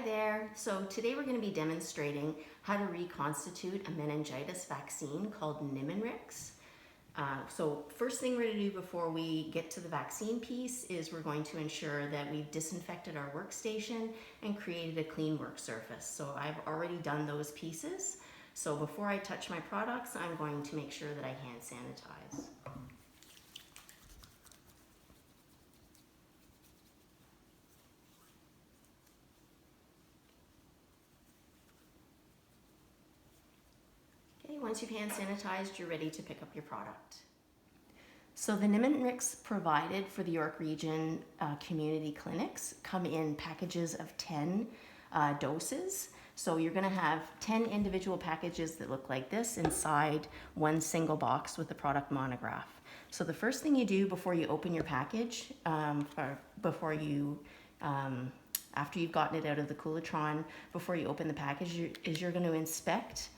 there. So today we're going to be demonstrating how to reconstitute a meningitis vaccine called Nimenrix. So first thing we're going to do before we get to the vaccine piece is we're going to ensure that we've disinfected our workstation and created a clean work surface. So I've already done those pieces. So before I touch my products, I'm going to make sure that I hand sanitize. Once you've hand sanitized, you're ready to pick up your product. So the Nimenrix provided for the York Region community clinics come in packages of 10 doses. So you're gonna have 10 individual packages that look like this inside one single box with the product monograph. So the first thing you do before you open your package, after you've gotten it out of the Coolitron, before you open the package, you're gonna inspect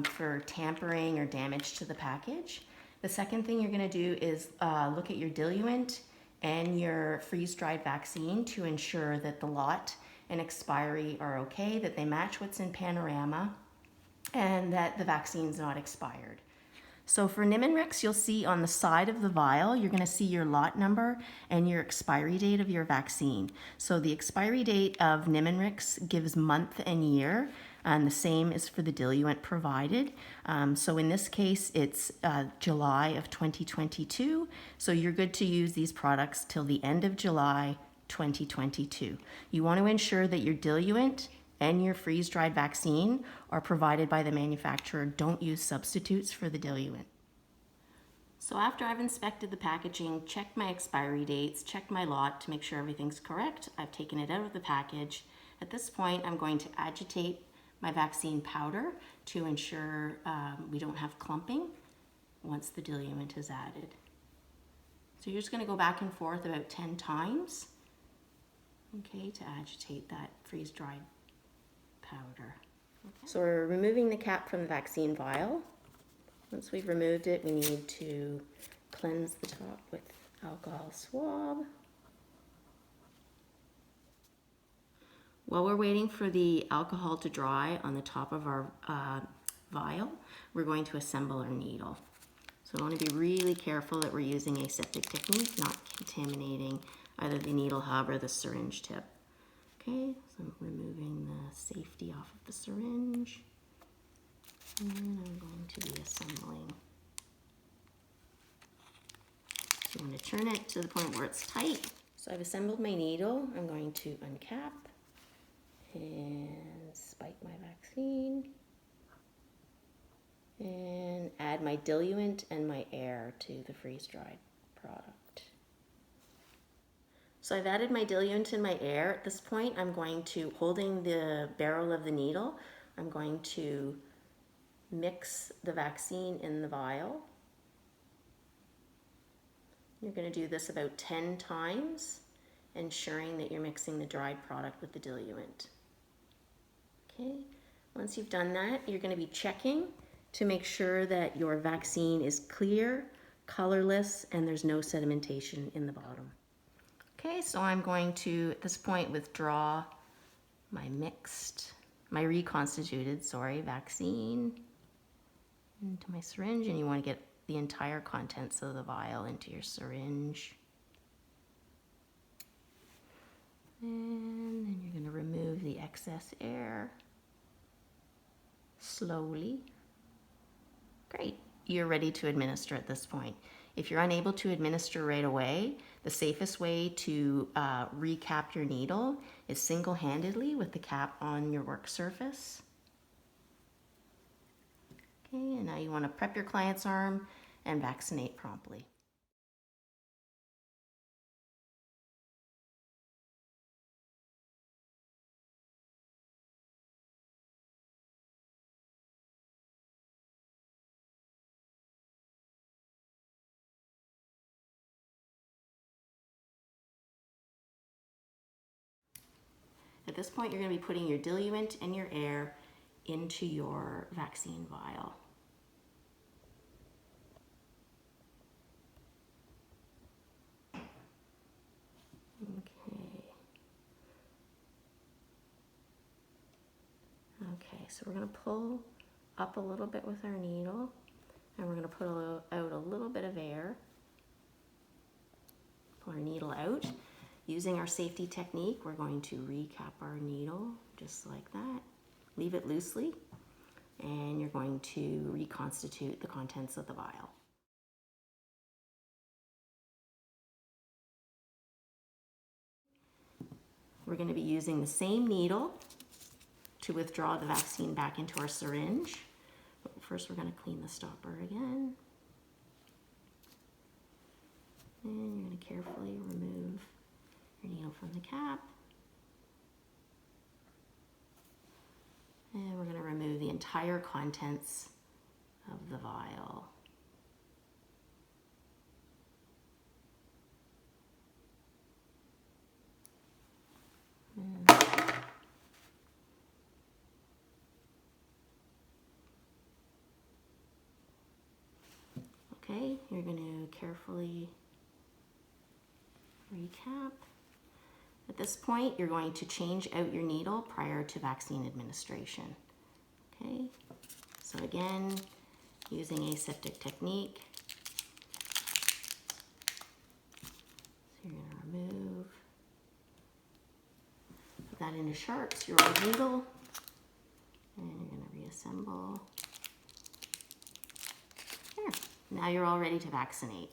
for tampering or damage to the package. The second thing you're going to do is look at your diluent and your freeze-dried vaccine to ensure that the lot and expiry are okay, that they match what's in Panorama, and that the vaccine's not expired. So for Nimenrix, you'll see on the side of the vial, you're going to see your lot number and your expiry date of your vaccine. So the expiry date of Nimenrix gives month and year, and the same is for the diluent provided. So in this case, it's July of 2022. So you're good to use these products till the end of July 2022. You want to ensure that your diluent and your freeze-dried vaccine are provided by the manufacturer. Don't use substitutes for the diluent. So after I've inspected the packaging, checked my expiry dates, checked my lot to make sure everything's correct, I've taken it out of the package. At this point, I'm going to agitate my vaccine powder to ensure we don't have clumping once the diluent is added. So you're just going to go back and forth about 10 times, okay, to agitate that freeze-dried powder. Okay. So we're removing the cap from the vaccine vial. Once we've removed it, we need to cleanse the top with alcohol swab. While we're waiting for the alcohol to dry on the top of our vial, we're going to assemble our needle. So we want to be really careful that we're using aseptic technique, not contaminating either the needle hub or the syringe tip. Okay, so I'm removing the safety off of the syringe, and I'm going to be assembling. So you want to turn it to the point where it's tight. So I've assembled my needle. I'm going to uncap and spike my vaccine and add my diluent and my air to the freeze-dried product. So I've added my diluent and my air. At this point, I'm going to, holding the barrel of the needle, I'm going to mix the vaccine in the vial. You're going to do this about 10 times, ensuring that you're mixing the dried product with the diluent. Okay, once you've done that, you're going to be checking to make sure that your vaccine is clear, colorless, and there's no sedimentation in the bottom. Okay, so I'm going to, at this point, withdraw my reconstituted vaccine into my syringe, and you want to get the entire contents of the vial into your syringe. And then you're going to remove the excess air slowly. Great. You're ready to administer at this point. If you're unable to administer right away, the safest way to recap your needle is single-handedly with the cap on your work surface. Okay, and now you want to prep your client's arm and vaccinate promptly. At this point, you're going to be putting your diluent and your air into your vaccine vial. Okay. Okay, so we're going to pull up a little bit with our needle, and we're going to put out a little bit of air. Pull our needle out. Using our safety technique, we're going to recap our needle just like that. Leave it loosely, and you're going to reconstitute the contents of the vial. We're going to be using the same needle to withdraw the vaccine back into our syringe. But first, we're going to clean the stopper again. And you're going to carefully remove your needle from the cap. And we're going to remove the entire contents of the vial. Okay, you're going to carefully recap. At this point, you're going to change out your needle prior to vaccine administration. Okay, so again, using aseptic technique. So you're going to remove, put that into sharps, your old needle, and you're going to reassemble. There, now you're all ready to vaccinate.